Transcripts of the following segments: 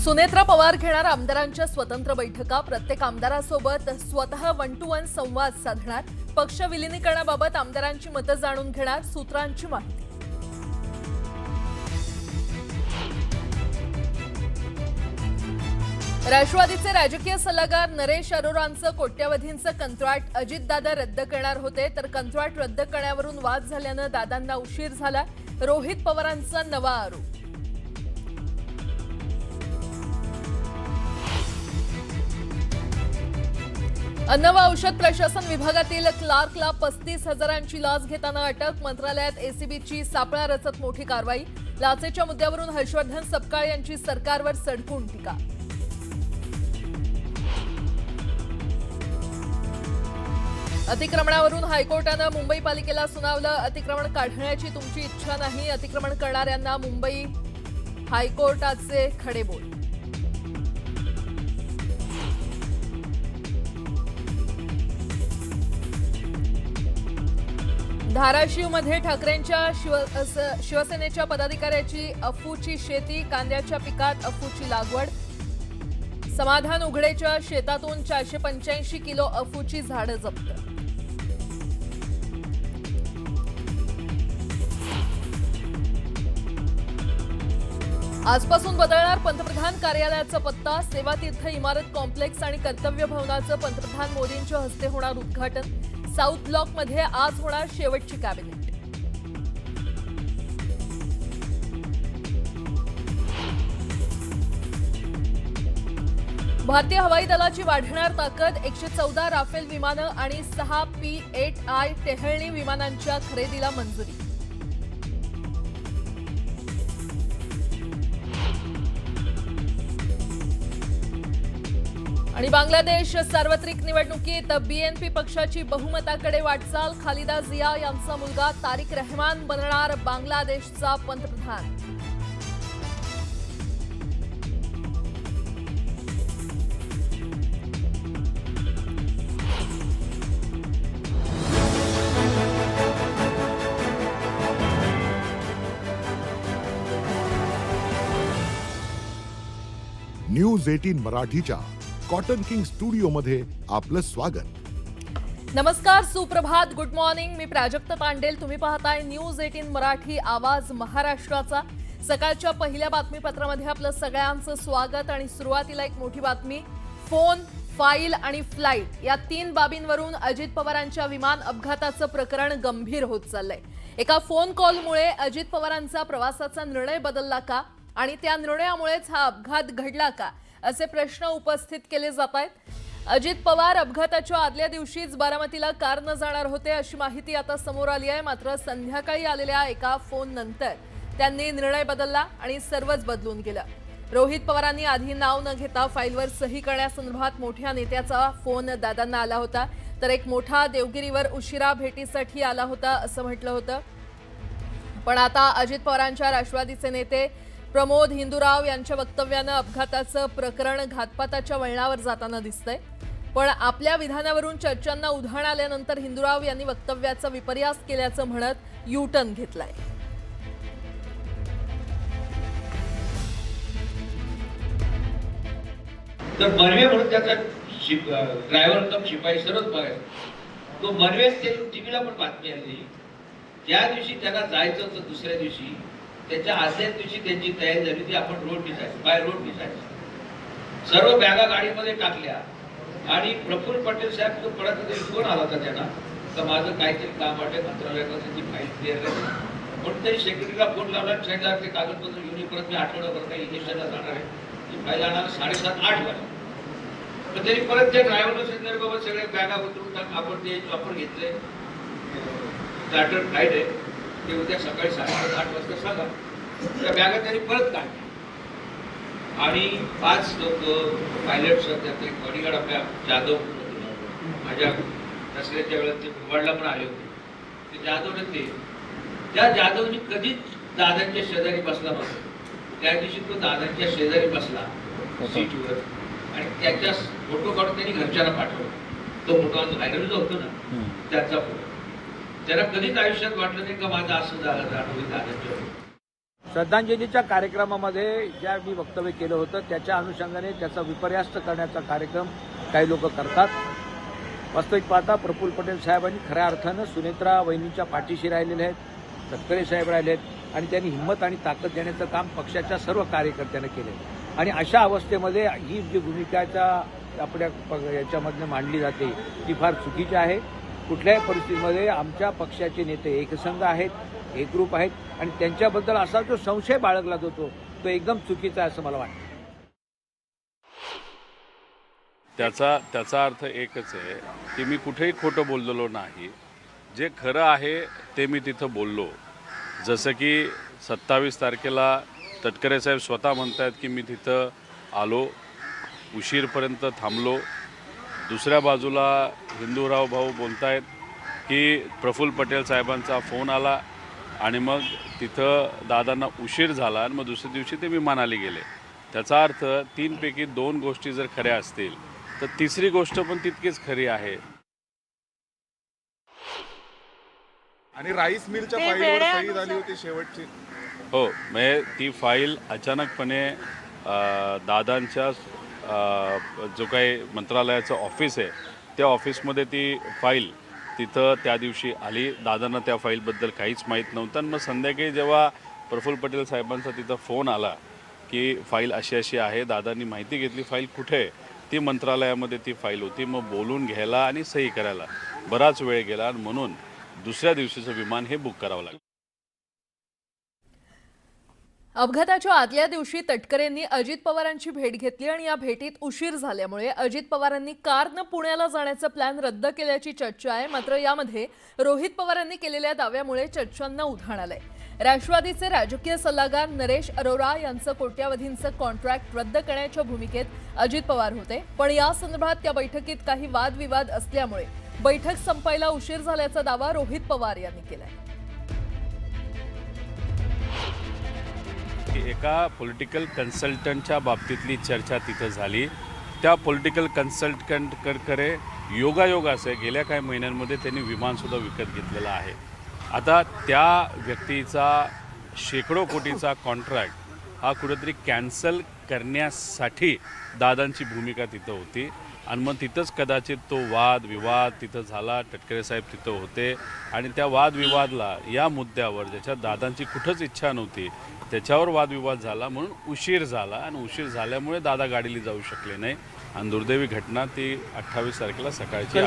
सुनेत्रा पवार घेणार आमदारांच्या स्वतंत्र बैठका, प्रत्येक आमदारासोबत स्वतः 1 to 1 संवाद साधणार, पक्ष विलिनीकरणाबाबत आमदारांची मतं जाणून घेणार, सूत्रांची माहिती। राष्ट्रवादीचे राजकीय सल्लागार नरेश अरोरांचं कोट्यवधींचं कंत्राट अजितदादा रद्द करणार होते, तर कंत्राट रद्द करण्यावरून वाद झाल्यानं दादांना उशीर झाला। रोहित पवारांचा नवा आरोप। अन्न व औषध प्रशासन विभागातील क्लार्कला 35,000ची लाच घेताना अटक, मंत्रालयात एसीबीची सापळा रचत मोठी कारवाई। लाचेच्या मुद्द्यावरून हर्षवर्धन सपकाळ यांची सरकारवर सडकून टीका। अतिक्रमणावरून हायकोर्टानं मुंबई पालिकेला सुनावलं, अतिक्रमण काढण्याची तुमची इच्छा नाही, अतिक्रमण करणाऱ्यांना मुंबई हायकोर्टाचे खडेबोल। धाराशिवमध्ये ठाकरेंच्या शिवसेनेच्या पदाधिकाऱ्याची अफूची शेती, कांद्याच्या पिकात अफूची लागवड। समाधान उघडेच्या शेतातून 485 किलो अफूची झाडं जप्त। आजपासून बदलणार पंतप्रधान कार्यालयाचा पत्ता, सेवातीर्थ इमारत कॉम्प्लेक्स आणि कर्तव्य भवनाचं पंतप्रधान मोदींच्या हस्ते होणार उद्घाटन। साऊथ ब्लॉकमध्ये आज होणार शेवटची कॅबिनेट। भारतीय हवाई दलाची वाढणार ताकद, 114 राफेल विमानं आणि 6 P-8I टेहळणी विमानांच्या खरेदीला मंजुरी। आणि बांगलादेश सार्वत्रिक निवडणुकीत बीएनपी पक्षाची बहुमताकडे वाटचाल, खालिदा जिया यांचा मुलगा तारिक रहमान बनणार बांगलादेशचा पंतप्रधान। न्यूज 18 मराठीच्या कॉटन किंग स्टुडिओ मध्ये आपलं स्वागत। नमस्कार, सुप्रभात, गुड मॉर्निंग। मी प्राजक्ता तांडेल, तुम्ही पाहताय न्यूज 18 मराठी, आवाज महाराष्ट्राचा। सकाळच्या पहिल्या बातमीपत्रामध्ये आपलं सगळ्यांचं स्वागत। आणि सुरुवातीला एक मोठी बातमी, फोन, फाईल आणि फ्लाईट या 3 बाबींवरून अजित पवारांच्या विमान अपघाताचं प्रकरण गंभीर होत चाललंय। एका फोन कॉलमुळे अजित पवारांचा प्रवासाचा निर्णय बदलला का आणि त्या निर्णयामुळेच हा अपघात घडला का, असे प्रश्न उपस्थित केले जात आहेत। अजित पवार अपघाताच्या आदल्या दिवशीच बारामतीला कारने जाणार होते, अशी माहिती आता समोर आली आहे। मात्र संध्याकाळी आलेल्या एका फोन नंतर त्यांनी निर्णय बदलला आणि सर्वच बदलून गेलं। रोहित पवारांनी आधी नाव न घेता फाईलवर सही करण्यासंदर्भात मोठ्या नेत्याचा फोन दादांना आला होता, तर एक मोठा देवगिरीवर उशिरा भेटीसाठी आला होता असं म्हटलं होतं। पण आता अजित पवारांच्या राष्ट्रवादीचे नेते प्रमोद हिंदुराव यांच्या वक्तव्यानं अपघाताचं प्रकरण घातपाताच्या वळणावर जाताना दिसतंय। पण आपल्या विधानावरून चर्चांना उधाण आल्यानंतर हिंदुराव यांनी वक्तव्याचा विपर्यास केल्याचं म्हणत यू-टर्न घेतलाय। तर बनवे म्हणून त्याचा ड्रायव्हर कम शिपाई सर्वच बघायचा तो बनवेच ते टीव्हीला पण बातमी आली। ज्या दिवशी त्याला जायचं होतं दुसऱ्या दिवशी त्याच्या आदल्या दिवशी त्यांची तयारी झाली ती आपण रोड निघायचं, बाय रोड निघायचं। सर्व बॅगा गाडीमध्ये टाकल्या आणि प्रफुल्ल पटेल साहेब पडत तरी फोन आला होता त्यांना, तर माझं काहीतरी काम वाटते मंत्रालयात त्याची फाईल क्लिअर झाली म्हणून तरी सेक्रेटरीला फोन लावला आणि सांगितलं ते कागदपत्र घेऊन परत मी आठवड्याभर काही इलेक्शनला जाणार आहे, ती फाईल आणणार 7:30-8 वाजता। तर त्यांनी परत त्या ड्रायव्हरला सांगितलं बाबा सगळे बॅगा उतरून टाक, आपण ते आपण घेतले चार्टर्ड फ्लाईट आहे ते उद्या सकाळी 7:30-8 वाजता सांगा। त्या बॅगा त्यांनी परत काढल्या आणि 5 लोक पायलट्स त्यात एक बॉडीगार्ड आपल्या जाधव माझ्या दसऱ्याच्या वेळेला ते मुंबईला पण आले होते, ते जाधवने त्या जाधवनी कधीच दादांच्या शेजारी बसला नव्हता। त्या दिवशी तो दादांच्या शेजारी बसला सीटवर आणि त्याच्या फोटो काढून त्यांनी घरच्यांना पाठवला। तो फोटो व्हायरल जो होतो ना त्याचा फोटो, त्याला कधीच आयुष्यात वाटलं नाही का माझं असं झालं दादांच्या श्रद्धांजलीच्या कार्यक्रमामध्ये ज्या मी वक्तव्य केलं होतं त्याच्या अनुषंगाने त्याचा विपर्यास्त करण्याचा कार्यक्रम काही लोक करतात. वास्तविक पाहता प्रफुल्ल पटेल साहेबांनी खऱ्या अर्थानं सुनेत्रा वहिनीच्या पाठीशी राहिलेले आहेत, तटकरे साहेब राहिले आहेत आणि त्यांनी हिंमत आणि ताकद देण्याचं काम पक्षाच्या सर्व कार्यकर्त्यांना केलं आहे. आणि अशा अवस्थेमध्ये ही जी भूमिकाच्या आपल्या याच्यामधनं मांडली जाते ती फार चुकीची आहे. कुठल्याही परिस्थितीमध्ये आमच्या पक्षाचे नेते एकसंघ आहेत, एकरूप आहेत आणि त्यांच्याबद्दल असा जो संशय बाळगला जातो तो एकदम चुकीचा आहे असं मला वाटतं. त्याचा अर्थ एकच आहे की मी कुठेही खोटं बोललेलो नाही. जे खरं आहे ते मी तिथं बोललो. जसं की 27 तारखेला तटकरे साहेब स्वतः म्हणतात की मी तिथं आलो, उशीरपर्यंत थांबलो. दुसऱ्या बाजूला हिंदूराव भाऊ बोलतायत की प्रफुल्ल पटेल साहेबांचा फोन आला आणि मग तिथं दादांना उशीर झाला आणि मग दुसऱ्या दिवशी ते विमानाला गेले. त्याचा अर्थ 3 पैकी 2 गोष्टी जर खऱ्या असतील तर तिसरी गोष्ट पण तितकीच खरी आहे. आणि राईस मिलच्या फाईलवर सही झाली होती शेवटची. हो, म्हणजे ती फाईल अचानकपणे दादांच्या जो काही मंत्रालयाचं ऑफिस आहे त्या ऑफिसमध्ये ती फाईल तिथं त्या दिवशी आली. दादांना त्या फाईलबद्दल काहीच माहीत नव्हतं आणि मग संध्याकाळी जेव्हा प्रफुल्ल पटेल साहेबांचा तिथं फोन आला की फाईल अशी अशी आहे, दादांनी माहिती घेतली फाईल कुठे आहे, ती मंत्रालयामध्ये ती फाईल होती. मग बोलून घ्यायला आणि सही करायला बराच वेळ गेला आणि म्हणून दुसऱ्या दिवशीचं विमान हे बुक करावं लागलं. अपघाताच्या आदल्या दिवशी तटकरेंनी अजित पवारांची भेट घेतली आणि या भेटीत उशीर झाल्यामुळे अजित पवारांनी कारनं पुण्याला जाण्याचा प्लॅन रद्द केल्याची चर्चा आहे. मात्र यामध्ये रोहित पवारांनी केलेल्या दाव्यामुळे चर्चांना उधाण आलंय. राष्ट्रवादीचे राजकीय सल्लागार नरेश अरोरा यांचं कोट्यावधींचं कॉन्ट्रॅक्ट रद्द करण्याच्या भूमिकेत अजित पवार होते. पण या संदर्भात त्या बैठकीत काही वादविवाद असल्यामुळे बैठक संपायला उशीर झाल्याचा दावा रोहित पवार यांनी केलाय. एका पॉलिटिकल कन्सल्टंटच्या बाबतीतली चर्चा तिथं झाली. त्या पॉलिटिकल कन्सल्टंटकडे योगायोग असे गेल्या काही महिन्यांमध्ये त्यांनी विमानसुद्धा विकत घेतलेलं आहे. आता त्या व्यक्तीचा शेकडो कोटीचा कॉन्ट्रॅक्ट हा कुठेतरी कॅन्सल करण्यासाठी दादांची भूमिका तिथं होती आणि मग तिथंच कदाचित तो वादविवाद तिथं झाला. तटकरे साहेब तिथं होते आणि त्या वादविवादला या मुद्द्यावर ज्याच्यात दादांची कुठंच इच्छा नव्हती त्याच्यावर वादविवाद झाला म्हणून उशीर झाला आणि उशीर झाल्यामुळे दादा गाडीला जाऊ शकले नाही आणि दुर्दैवी घटना ती 28 तारखेला सकाळची.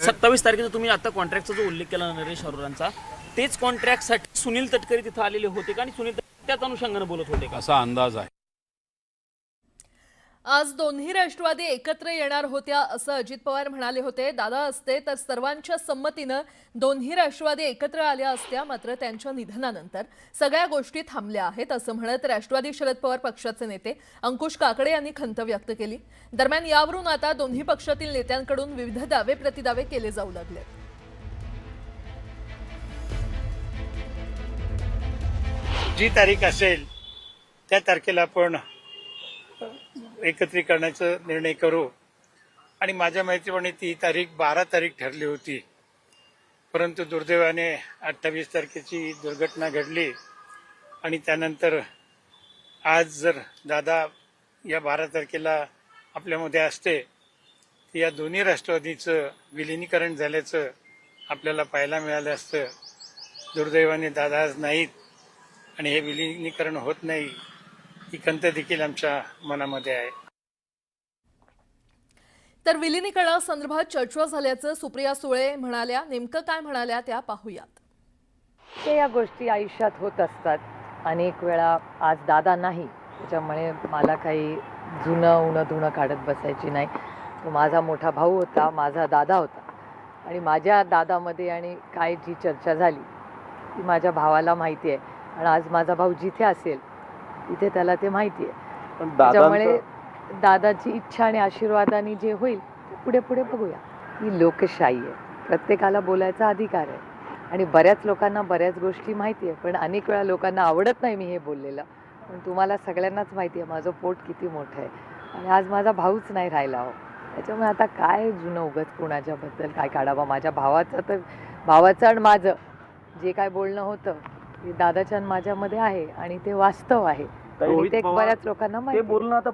27 तारखेचा तुम्ही आता कॉन्ट्रॅक्टचा जो उल्लेख केला नरेश अरोरांचा, तेच कॉन्ट्रॅक्टसाठी सुनील तटकरे तिथं आलेले होते का आणि सुनील तटकरे त्याच अनुषंगाने बोलत होते का असा अंदाज आहे. आज दोन्ही राष्ट्रवादी एकत्र येणार होत्या असं अजित पवार म्हणाले होते. दादा असते तर सर्वांच्या संमतीनं दोन्ही राष्ट्रवादी एकत्र आल्या असत्या. मात्र त्यांच्या निधनानंतर सगळ्या गोष्टी थांबल्या आहेत असं म्हणत राष्ट्रवादी शरद पवार पक्षाचे नेते अंकुश काकडे यांनी खंत व्यक्त केली. दरम्यान यावरून आता दोन्ही पक्षातील नेत्यांकडून विविध दावे प्रतिदावे केले जाऊ लागले. जी तारीख असेल त्या तारखेला आपण एकत्रीकरणाचा निर्णय करू. आणि माझ्या माहितीप्रमाणे ती तारीख 12 तारीख ठरली होती, परंतु दुर्दैवाने 28 तारखेची दुर्घटना घडली आणि त्यानंतर आज जर दादा या 12 तारखेला आपल्यामध्ये असते तर या दोन्ही राष्ट्रवादीचं विलिनीकरण झाल्याचं आपल्याला पाहायला मिळालं असतं. दुर्दैवाने दादा आज नाहीत आणि हे विलिनीकरण होत नाही ही खंत देखील आमच्या मनामध्ये आहे. तर विलिनीकरणासंदर्भात चर्चा झाल्याचं सुप्रिया सुळे म्हणाल्या. नेमकं काय म्हणाल्या त्या पाहूयात. ते या गोष्टी आयुष्यात होत असतात. अनेक वेळा आज दादा नाही त्याच्यामुळे मला काही जुनं उणं धुणं काढत बसायची नाही. तो माझा मोठा भाऊ होता, माझा दादा होता आणि माझ्या दादामध्ये आणि काय जी चर्चा झाली ती माझ्या भावाला माहिती आहे आणि आज माझा भाऊ जिथे असेल तिथे त्याला ते माहिती आहे. त्याच्यामुळे दादाची इच्छा आणि आशीर्वादाने जे होईल ते पुढे पुढे बघूया. ही लोकशाही आहे, प्रत्येकाला बोलायचा अधिकार आहे आणि बऱ्याच लोकांना बऱ्याच गोष्टी माहिती आहे. पण अनेक वेळा लोकांना आवडत नाही मी हे बोललेलं. पण तुम्हाला सगळ्यांनाच माहिती आहे माझं पोट किती मोठं आहे आणि आज माझा भाऊच नाही राहिला हो. त्याच्यामुळे आता काय जुनं उगाच कोणाच्याबद्दल काय काढावं. माझ्या भावाचं आणि माझं जे काय बोलणं होतं दादाच्या आणि माझ्यामध्ये आहे आणि ते वास्तव आहे आणि ते बऱ्याच लोकांना माहिती आहे. बोलणं आता